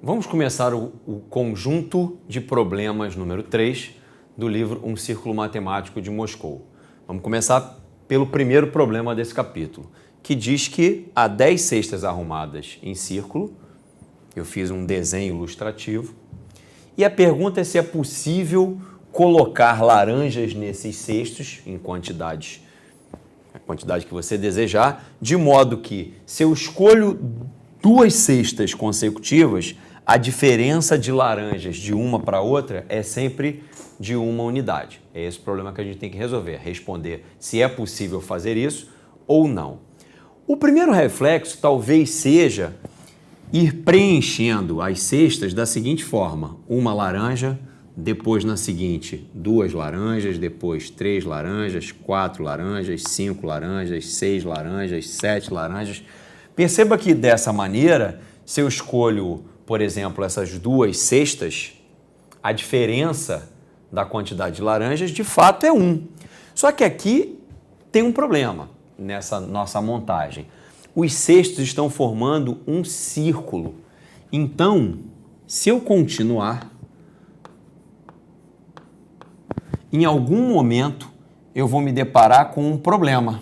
Vamos começar o conjunto de problemas número 3 do livro Um Círculo Matemático de Moscou. Vamos começar pelo primeiro problema desse capítulo, que diz que há 10 cestas arrumadas em círculo. Eu fiz um desenho ilustrativo. E a pergunta é se é possível colocar laranjas nesses cestos em quantidades, a quantidade que você desejar, de modo que, se eu escolho 2 cestas consecutivas, a diferença de laranjas de uma para outra é sempre de uma unidade. É esse o problema que a gente tem que resolver, responder se é possível fazer isso ou não. O primeiro reflexo talvez seja ir preenchendo as cestas da seguinte forma: uma laranja, depois na seguinte 2 laranjas, depois 3 laranjas, 4 laranjas, 5 laranjas, 6 laranjas, 7 laranjas. Perceba que dessa maneira, se eu escolho, por exemplo, essas 2 cestas, a diferença da quantidade de laranjas de fato é 1. Só que aqui tem um problema nessa nossa montagem. Os cestos estão formando um círculo. Então, se eu continuar, em algum momento eu vou me deparar com um problema,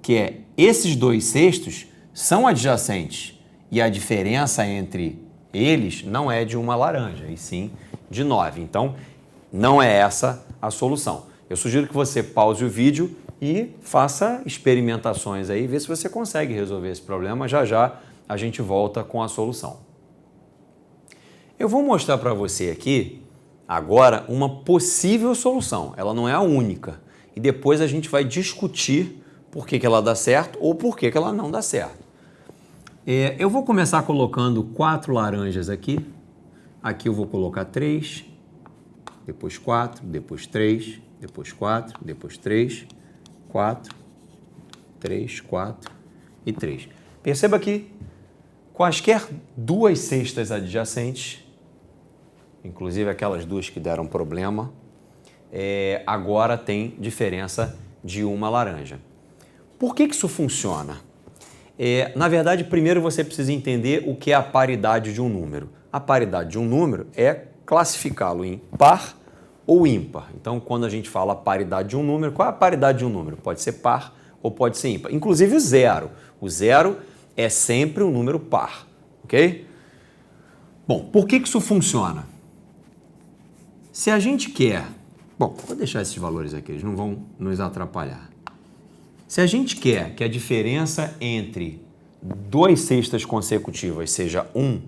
que é esses 2 cestos são adjacentes e a diferença entre eles não é de uma laranja, e sim de 9. Então, não é essa a solução. Eu sugiro que você pause o vídeo e faça experimentações aí, vê se você consegue resolver esse problema. Já já a gente volta com a solução. Eu vou mostrar para você aqui agora uma possível solução. Ela não é a única. E depois a gente vai discutir por que ela dá certo ou por que ela não dá certo. Eu vou começar colocando 4 laranjas aqui. Aqui eu vou colocar 3, depois 4, depois 3, depois 4, depois 3, 4, 3, 4 e 3. Perceba que quaisquer 2 cestas adjacentes, inclusive aquelas 2 que deram problema, agora tem diferença de uma laranja. Por que isso funciona? Na verdade, primeiro você precisa entender o que é a paridade de um número. A paridade de um número é classificá-lo em par ou ímpar. Então, quando a gente fala paridade de um número, qual é a paridade de um número? Pode ser par ou pode ser ímpar. Inclusive o zero. O zero é sempre um número par, ok? Bom, por que isso funciona? Se a gente quer... Bom, vou deixar esses valores aqui, eles não vão nos atrapalhar. Se a gente quer que a diferença entre 2 cestas consecutivas seja 1,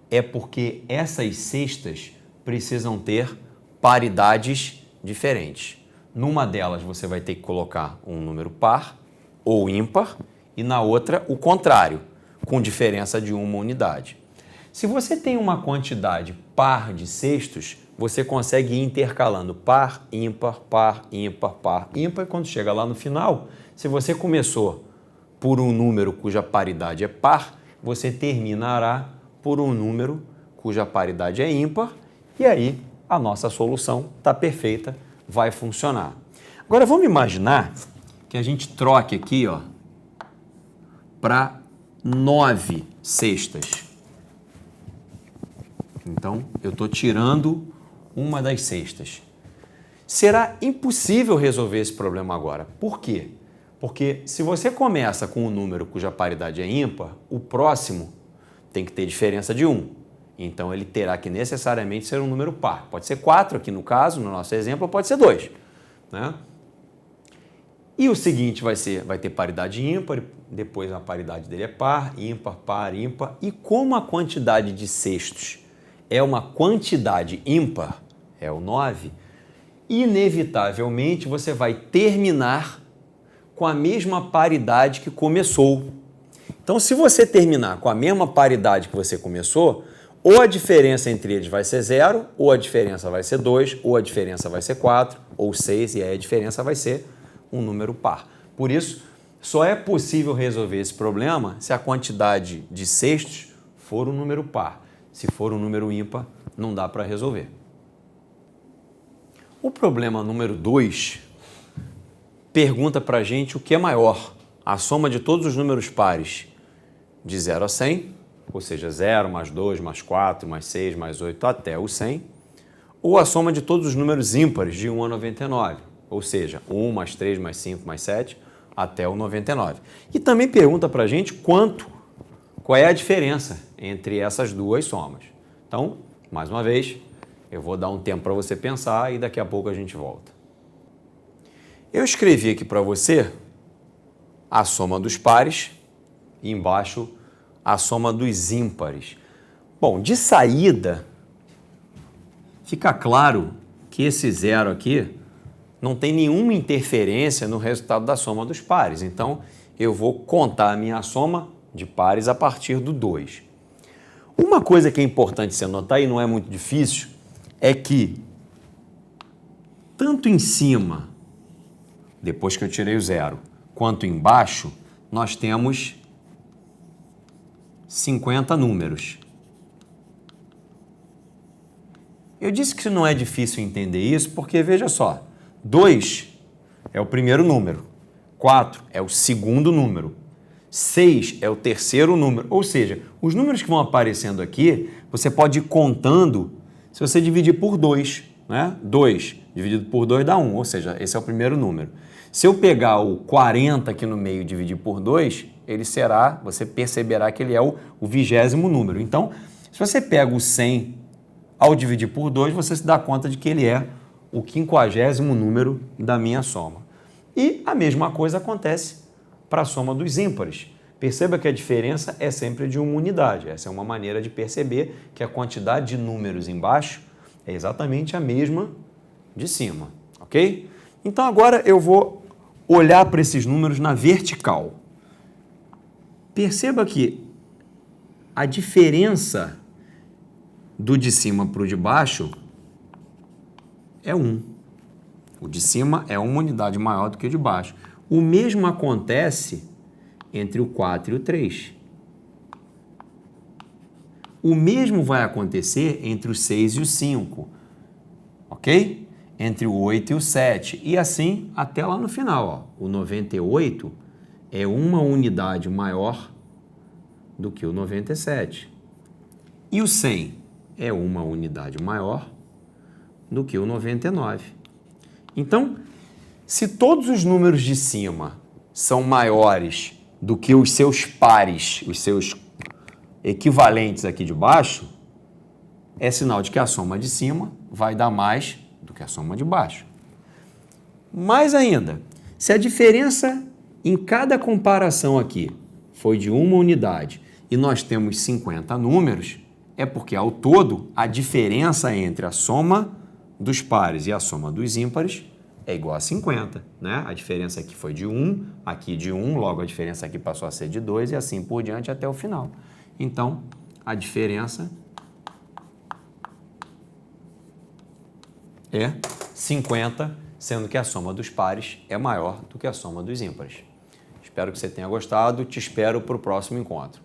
é porque essas cestas precisam ter paridades diferentes. Numa delas você vai ter que colocar um número par ou ímpar e na outra o contrário, com diferença de uma unidade. Se você tem uma quantidade par de cestos, você consegue ir intercalando par, ímpar, par, ímpar, par, ímpar, e quando chega lá no final, se você começou por um número cuja paridade é par, você terminará por um número cuja paridade é ímpar, e aí a nossa solução está perfeita, vai funcionar. Agora vamos imaginar que a gente troque aqui para 9 cestas. Então, eu estou tirando uma das cestas. Será impossível resolver esse problema agora. Por quê? Porque se você começa com um número cuja paridade é ímpar, o próximo tem que ter diferença de 1. Então, ele terá que necessariamente ser um número par. Pode ser 4 aqui no caso, no nosso exemplo, ou pode ser 2. Né? E o seguinte vai ter paridade ímpar, depois a paridade dele é par, ímpar. E como a quantidade de cestos é uma quantidade ímpar, é o 9, inevitavelmente você vai terminar com a mesma paridade que começou. Então, se você terminar com a mesma paridade que você começou, ou a diferença entre eles vai ser 0, ou a diferença vai ser 2, ou a diferença vai ser 4, ou 6, e aí a diferença vai ser um número par. Por isso, só é possível resolver esse problema se a quantidade de cestos for um número par. Se for um número ímpar, não dá para resolver. O problema número 2 pergunta para a gente o que é maior, a soma de todos os números pares de 0 a 100 ou seja, 0 mais 2 mais 4 mais 6 mais 8 até o 100, ou a soma de todos os números ímpares de 1 a 99, ou seja, 1 mais 3 mais 5 mais 7 até o 99. E também pergunta para a gente qual é a diferença entre essas duas somas. Então, mais uma vez, eu vou dar um tempo para você pensar e daqui a pouco a gente volta. Eu escrevi aqui para você a soma dos pares e embaixo a soma dos ímpares. Bom, de saída, fica claro que esse zero aqui não tem nenhuma interferência no resultado da soma dos pares. Então, eu vou contar a minha soma de pares a partir do 2. Uma coisa que é importante você notar, e não é muito difícil, é que tanto em cima, depois que eu tirei o zero, quanto embaixo, nós temos 50 números. Eu disse que não é difícil entender isso porque, veja só, 2 é o primeiro número, 4 é o segundo número, 6 é o terceiro número, ou seja, os números que vão aparecendo aqui, você pode ir contando se você dividir por 2, né? 2 dividido por 2 dá 1, ou seja, esse é o primeiro número. Se eu pegar o 40 aqui no meio e dividir por 2, ele será, você perceberá que ele é o 20º número. Então, se você pega o 100 ao dividir por 2, você se dá conta de que ele é o 50º número da minha soma. E a mesma coisa acontece para a soma dos ímpares. Perceba que a diferença é sempre de uma unidade. Essa é uma maneira de perceber que a quantidade de números embaixo é exatamente a mesma de cima, ok? Então agora eu vou olhar para esses números na vertical. Perceba que a diferença do de cima para o de baixo é 1. O de cima é uma unidade maior do que o de baixo. O mesmo acontece entre o 4 e o 3. O mesmo vai acontecer entre o 6 e o 5, ok? Entre o 8 e o 7, e assim até lá no final. Ó. O 98 é uma unidade maior do que o 97. E o 100 é uma unidade maior do que o 99. Então, se todos os números de cima são maiores do que os seus pares, os seus equivalentes aqui de baixo, é sinal de que a soma de cima vai dar mais do que a soma de baixo. Mais ainda, se a diferença em cada comparação aqui foi de uma unidade e nós temos 50 números, é porque ao todo a diferença entre a soma dos pares e a soma dos ímpares é igual a 50, né? A diferença aqui foi de 1, aqui de 1, logo a diferença aqui passou a ser de 2 e assim por diante até o final. Então, a diferença é 50, sendo que a soma dos pares é maior do que a soma dos ímpares. Espero que você tenha gostado, te espero para o próximo encontro.